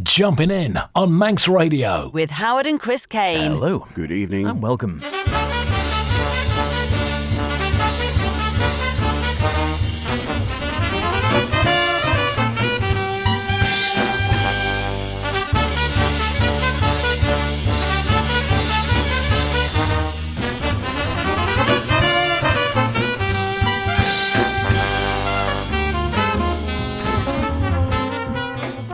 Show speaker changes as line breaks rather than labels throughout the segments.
Jumpin' In on Manx Radio.
With Howard and Chris Kane.
Hello.
Good evening.
And welcome.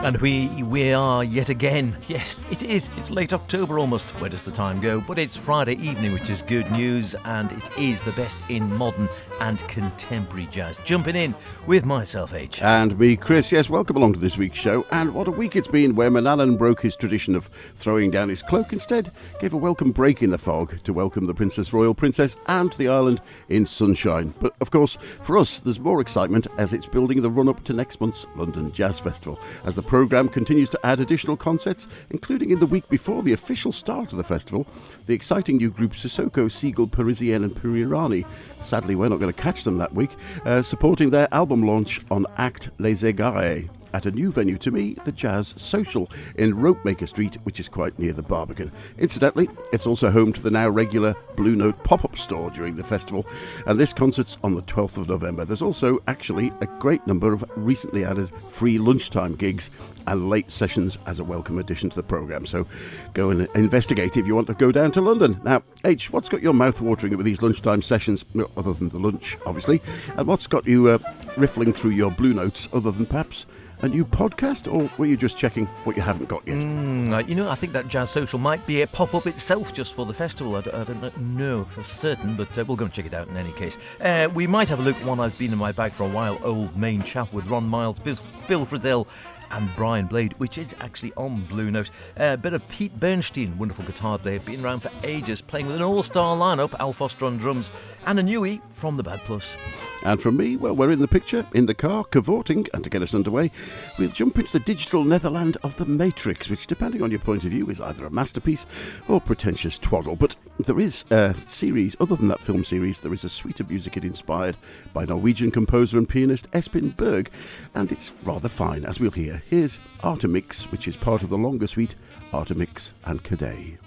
And we are yet again. Yes, it is. It's late October almost. Where does the time go? But it's Friday evening, which is good news, and it is the best in modern and contemporary jazz. Jumping in with myself, H.
And me, Chris. Yes, welcome along to this week's show. And what a week it's been, where Manannan broke his tradition of throwing down his cloak. Instead, gave a welcome break in the fog to welcome the Princess Royal Princess and the island in sunshine. But of course, for us, there's more excitement as it's building the run-up to next month's London Jazz Festival, as the programme continues to add additional concerts, including in the week before the official start of the festival, the exciting new group Sissoko, Siegel, Parisienne and Purirani. Sadly, we're not going to catch them that week, supporting their album launch on Act Les Égarés at a new venue to me, the Jazz Social in Ropemaker Street, which is quite near the Barbican. Incidentally, it's also home to the now regular Blue Note pop-up store during the festival, and this concert's on the 12th of November. There's also actually a great number of recently added free lunchtime gigs and late sessions as a welcome addition to the programme, so go and investigate if you want to go down to London. Now, H, what's got your mouth watering with these lunchtime sessions, other than the lunch, obviously, and what's got you riffling through your Blue Notes, other than perhaps a new podcast, or were you just checking what you haven't got yet?
I think that Jazz Social might be a pop-up itself just for the festival. I don't know for certain, but we'll go and check it out in any case. We might have a look at one I've been in my bag for a while, Old Main Chap with Ron Miles, Bill Frisell and Brian Blade, which is actually on Blue Note. A bit of Pete Bernstein, wonderful guitar player, been around for ages, playing with an all-star lineup, Al Foster on drums, and a newie from the Bad Plus.
And from me, well, we're in the picture, in the car, cavorting, and to get us underway, we'll jump into the digital Netherland of The Matrix, which, depending on your point of view, is either a masterpiece or pretentious twaddle. But there is a series, other than that film series, there is a suite of music it inspired by Norwegian composer and pianist Espen Berg, and it's rather fine, as we'll hear. Here's Artemix, which is part of the longer suite, Artemix and Cadet.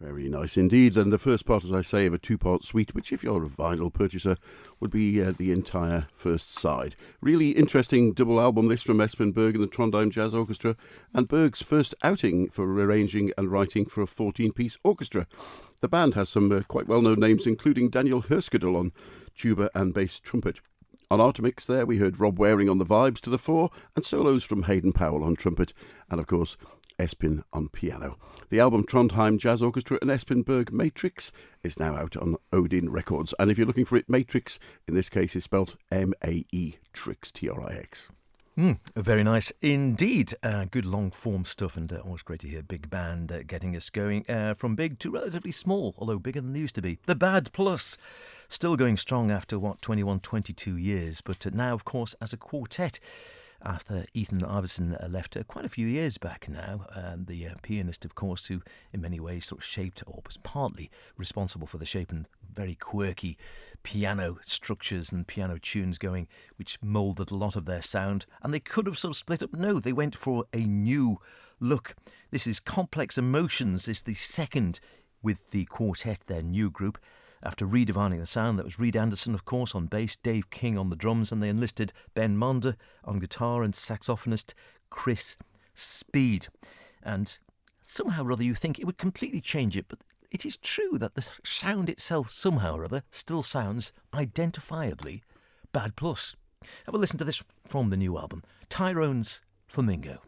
Very nice indeed. And the first part, as I say, of a two-part suite, which if you're a vinyl purchaser, would be the entire first side. Really interesting double album this from Espen Berg and the Trondheim Jazz Orchestra, and Berg's first outing for arranging and writing for a 14-piece orchestra. The band has some quite well-known names, including Daniel Herskadel on tuba and bass trumpet. On Artemix there we heard Rob Waring on the vibes to the fore, and solos from Hayden Powell on trumpet, and of course Espen on piano. The album Trondheim Jazz Orchestra and Espen Berg Matrix is now out on Odin Records, and if you're looking for it, Matrix in this case is spelt M-A-E, Trix, T-R-I-X.
Very nice indeed. Good long form stuff, and always great to hear big band getting us going from big to relatively small, although bigger than they used to be. The Bad Plus, still going strong after 21, 22 years, but now of course as a quartet. After Ethan Iverson left quite a few years back now, the pianist, of course, who in many ways sort of shaped or was partly responsible for the shape and very quirky piano structures and piano tunes going, which moulded a lot of their sound. And they could have sort of split up. No, they went for a new look. This is Complex Emotions, is the second with the quartet, their new group. After redefining the sound, that was Reed Anderson, of course, on bass, Dave King on the drums, and they enlisted Ben Monder on guitar and saxophonist Chris Speed. And somehow or other you think it would completely change it, but it is true that the sound itself somehow or other still sounds identifiably Bad Plus. Have a listen to this from the new album, Tyrone's Flamingo.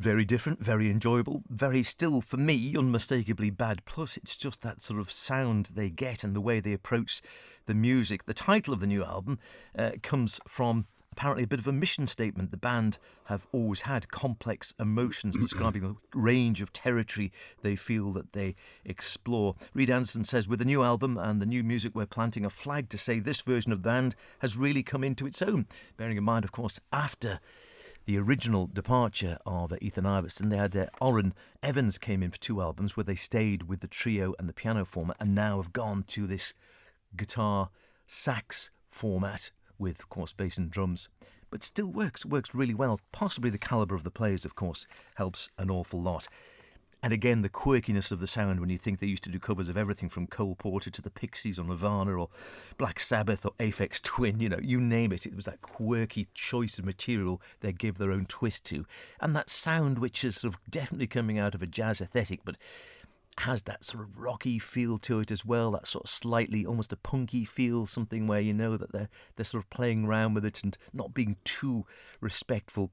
Very different, very enjoyable, very still, for me, unmistakably bad. Plus, it's just that sort of sound they get and the way they approach the music. The title of the new album comes from apparently a bit of a mission statement. The band have always had complex emotions, describing the range of territory they feel that they explore. Reed Anderson says, with the new album and the new music, we're planting a flag to say this version of the band has really come into its own. Bearing in mind, of course, after the original departure of Ethan Iverson, they had Orrin Evans came in for 2 albums where they stayed with the trio and the piano format, and now have gone to this guitar sax format with, of course, bass and drums, but still works really well. Possibly the calibre of the players, of course, helps an awful lot. And again, the quirkiness of the sound when you think they used to do covers of everything from Cole Porter to the Pixies or Nirvana or Black Sabbath or Aphex Twin, you name it. It was that quirky choice of material they give their own twist to. And that sound which is sort of definitely coming out of a jazz aesthetic, but has that sort of rocky feel to it as well, that sort of slightly almost a punky feel, something where you know that they're sort of playing around with it and not being too respectful.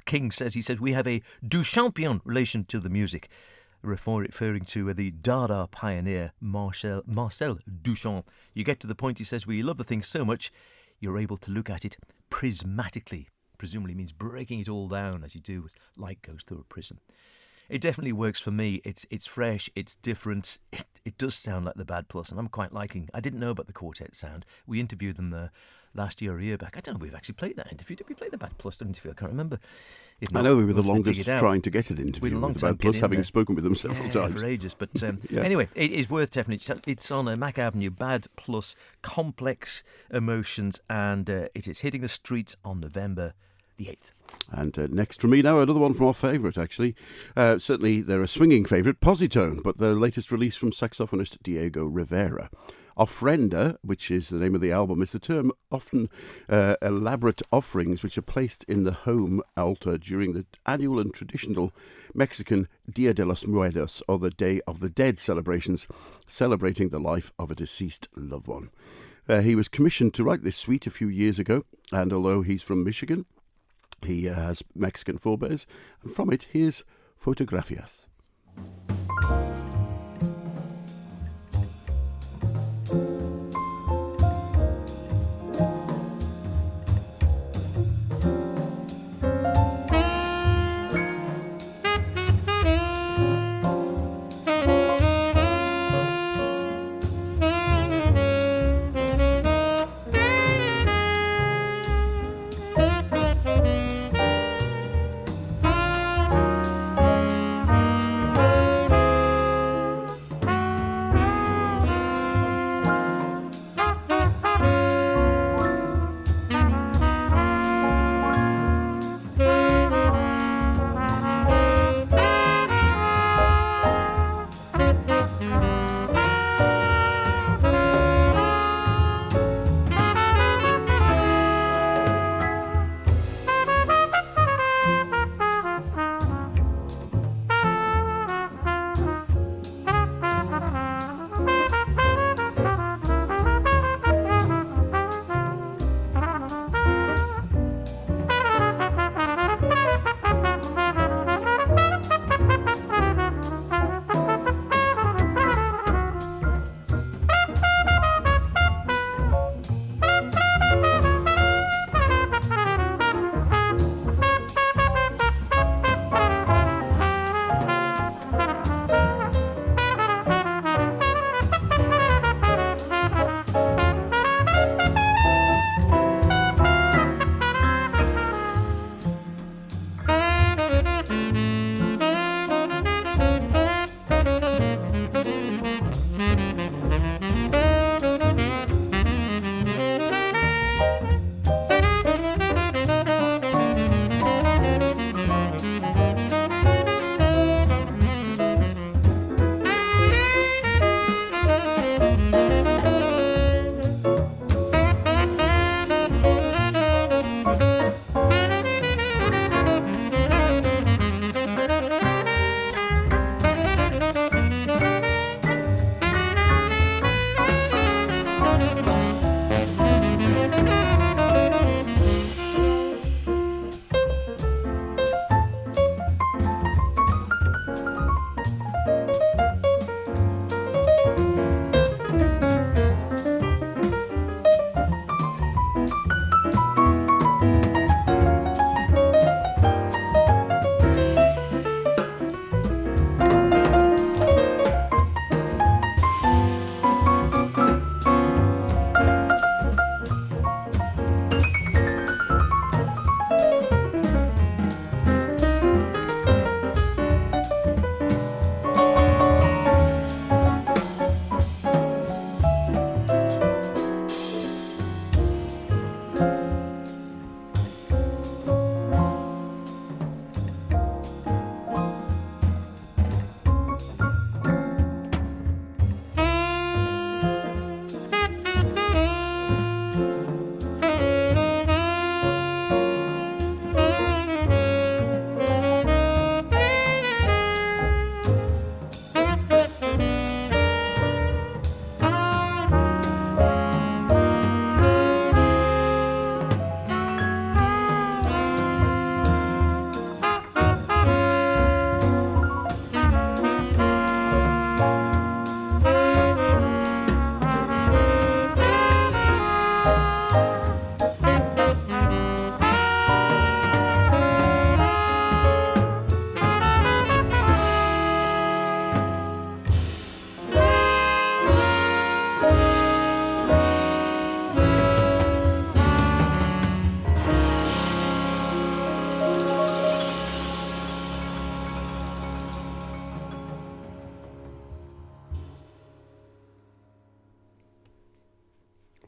King says, we have a du champion relation to the music, referring to the Dada pioneer Marcel Duchamp. You get to the point, he says, where you love the thing so much you're able to look at it prismatically. Presumably means breaking it all down as you do as light goes through a prism. It definitely works for me. It's fresh, it's different. It does sound like the Bad Plus, and I'm quite liking. I didn't know about the quartet sound. We interviewed them last year or a year back. I don't know if we've actually played that interview. Did we play the Bad Plus interview? I can't remember.
I know we were the longest trying to get an interview with the Bad Plus, having spoken with them several times.
For ages. But anyway, it is worth definitely. It's on Mac Avenue, Bad Plus, Complex Emotions, and it is hitting the streets on November the 8th.
And next from me now, another one from our favourite, actually. Certainly they're a swinging favourite, Positone, but the latest release from saxophonist Diego Rivera. Ofrenda, which is the name of the album, is the term often elaborate offerings which are placed in the home altar during the annual and traditional Mexican Dia de los Muertos, or the Day of the Dead celebrations, celebrating the life of a deceased loved one. He was commissioned to write this suite a few years ago, and although he's from Michigan, he has Mexican forebears, and from it, here's Fotografias.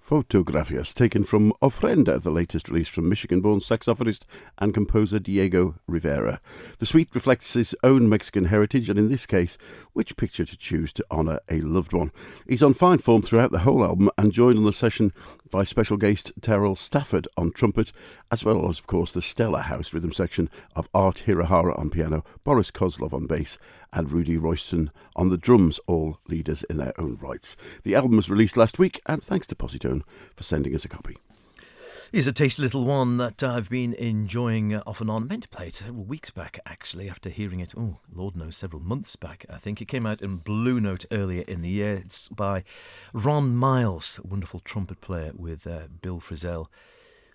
Fotografias, taken from Ofrenda, the latest release from Michigan-born saxophonist and composer Diego Rivera. The suite reflects his own Mexican heritage, and in this case, which picture to choose to honour a loved one. He's on fine form throughout the whole album and joined on the session by special guest Terrell Stafford on trumpet, as well as, of course, the stellar house rhythm section of Art Hirahara on piano, Boris Kozlov on bass, and Rudy Royston on the drums, all leaders in their own rights. The album was released last week, and thanks to Positone for sending us a copy.
Here's a tasty little one that I've been enjoying off and on. I meant to play it several weeks back, actually, after hearing it, Lord knows, several months back, I think. It came out in Blue Note earlier in the year. It's by Ron Miles, a wonderful trumpet player, with Bill Frisell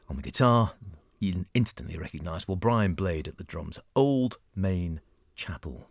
on the guitar. Instantly recognisable. Brian Blade at the drums. Old Main Chapel.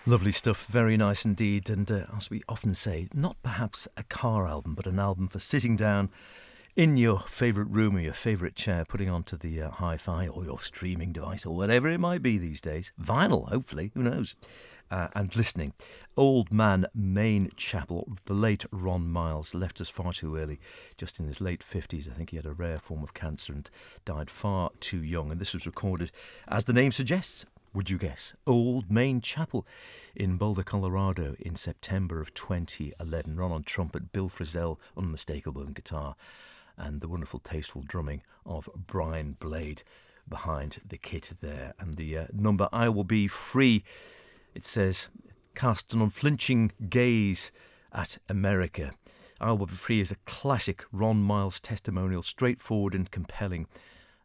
Lovely stuff, very nice indeed, and as we often say, not perhaps a car album, but an album for sitting down in your favourite room or your favourite chair, putting onto the hi-fi or your streaming device or whatever it might be these days. Vinyl, hopefully, who knows? And listening. Old Man Main Chapel, the late Ron Miles, left us far too early, just in his late 50s. I think he had a rare form of cancer and died far too young. And this was recorded, as the name suggests, would you guess, Old Main Chapel in Boulder, Colorado in September of 2011. Ron on trumpet, Bill Frisell unmistakable on guitar, and the wonderful, tasteful drumming of Brian Blade behind the kit there. And the number I Will Be Free, it says, casts an unflinching gaze at America. I Will Be Free is a classic Ron Miles testimonial, straightforward and compelling.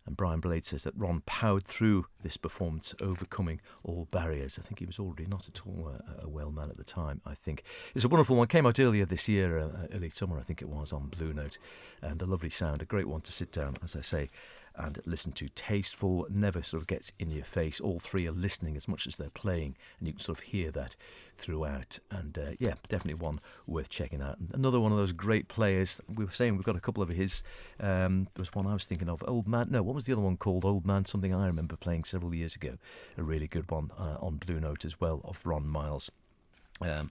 And Brian Blade says that Ron powered through this performance, overcoming all barriers. I think he was already not at all a well man at the time, I think. It's a wonderful one. Came out earlier this year, early summer, I think it was, on Blue Note. And a lovely sound, a great one to sit down, as I say, and listen to. Tasteful, never sort of gets in your face. All three are listening as much as they're playing, and you can sort of hear that throughout. And yeah, definitely one worth checking out. Another one of those great players. We were saying we've got a couple of his. There was one I was thinking of, Old Man. No, what was the other one called? Old Man something I remember playing several years ago. A really good one on Blue Note as well, of Ron Miles. And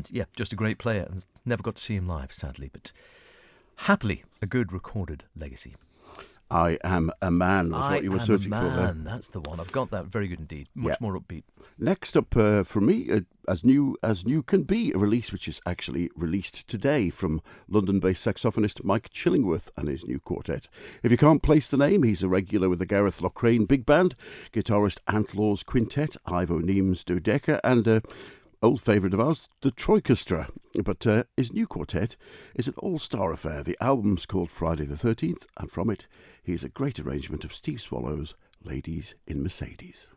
yeah, just a great player. Never got to see him live, sadly, but happily a good recorded legacy.
I Am a Man was what you were searching for there.
That's the one. I've got that. Very good indeed. Much more upbeat.
Next up for me, as new can be, a release which is actually released today from London-based saxophonist Mike Chillingworth and his new quartet. If you can't place the name, he's a regular with the Gareth Loughrane Big Band, guitarist Ant Law's Quintet, Ivo Neem's Dodeca, and old favourite of ours, the Troikestra. But his new quartet is an all-star affair. The album's called Friday the 13th, and from it, here's a great arrangement of Steve Swallow's Ladies in Mercedes.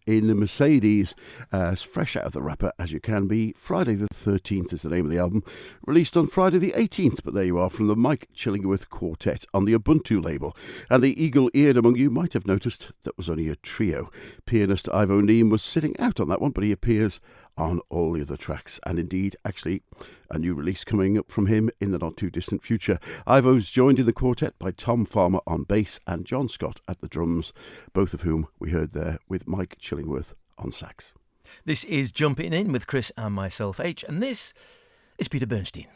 in Mercedes. As fresh out of the wrapper as you can be. Friday the 13th is the name of the album. Released on Friday the 18th, but there you are from the Mike Chillingworth Quartet on the Ubuntu label. And the eagle-eared among you might have noticed that was only a trio. Pianist Ivo Neem was sitting out on that one, but he appears on all the other tracks, and indeed, actually, a new release coming up from him in the not-too-distant future. Ivo's joined in the quartet by Tom Farmer on bass and John Scott at the drums, both of whom we heard there with Mike Chillingworth on sax.
This is Jumpin In with Chris and myself, H, and this is Peter Bernstein.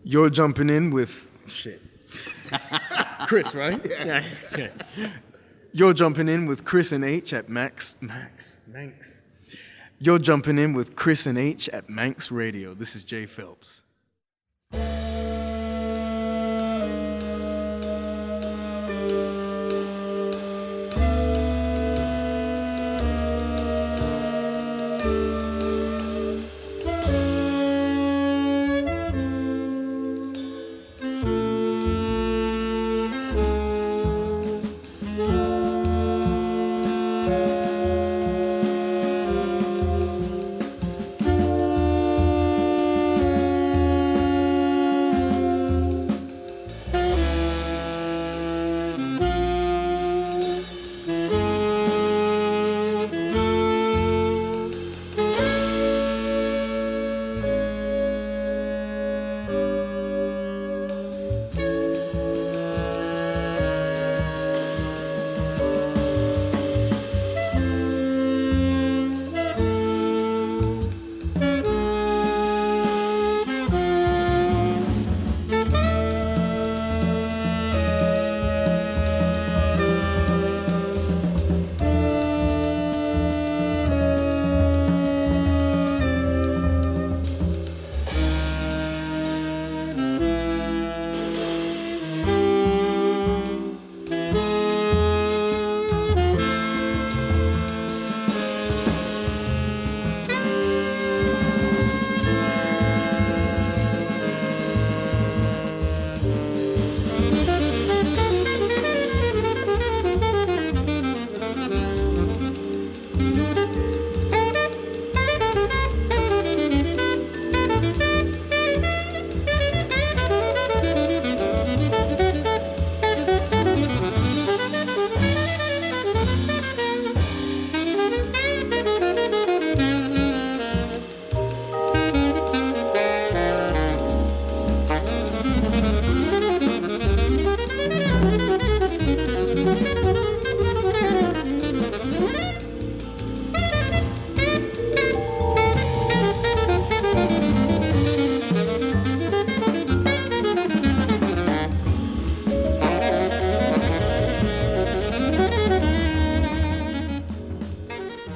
You're jumping in with shit. Chris, right? Yeah. You're jumping in with Chris and H at Manx. You're jumping in with Chris and H at Manx Radio. This is Jay Phelps.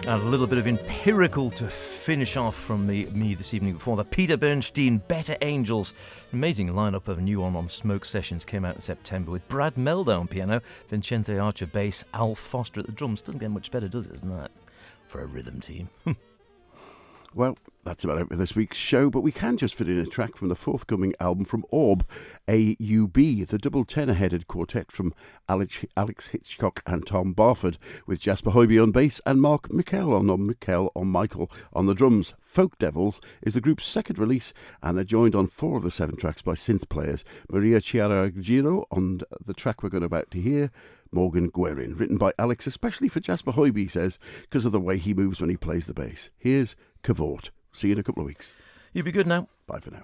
And a little bit of empirical to finish off from me this evening before the Peter Bernstein Better Angels. Amazing lineup of a new one on Smoke Sessions came out in September with Brad Melda on piano, Vincente Archer bass, Al Foster at the drums. Doesn't get much better, does it, isn't that? For a rhythm team.
Well, that's about it for this week's show, but we can just fit in a track from the forthcoming album from Orb, AUB, the double tenor-headed quartet from Alex Hitchcock and Tom Barford, with Jasper Hoiby on bass and Mark Michael on the drums. Folk Devils is the group's second release, and they're joined on 4 of the 7 tracks by synth players. Maria Chiaragiro on the track we're about to hear, Morgan Guerin, written by Alex especially for Jasper Hoiby, he says, because of the way he moves when he plays the bass. Here's Cavort. See you in a couple of weeks.
You be good now.
Bye for now.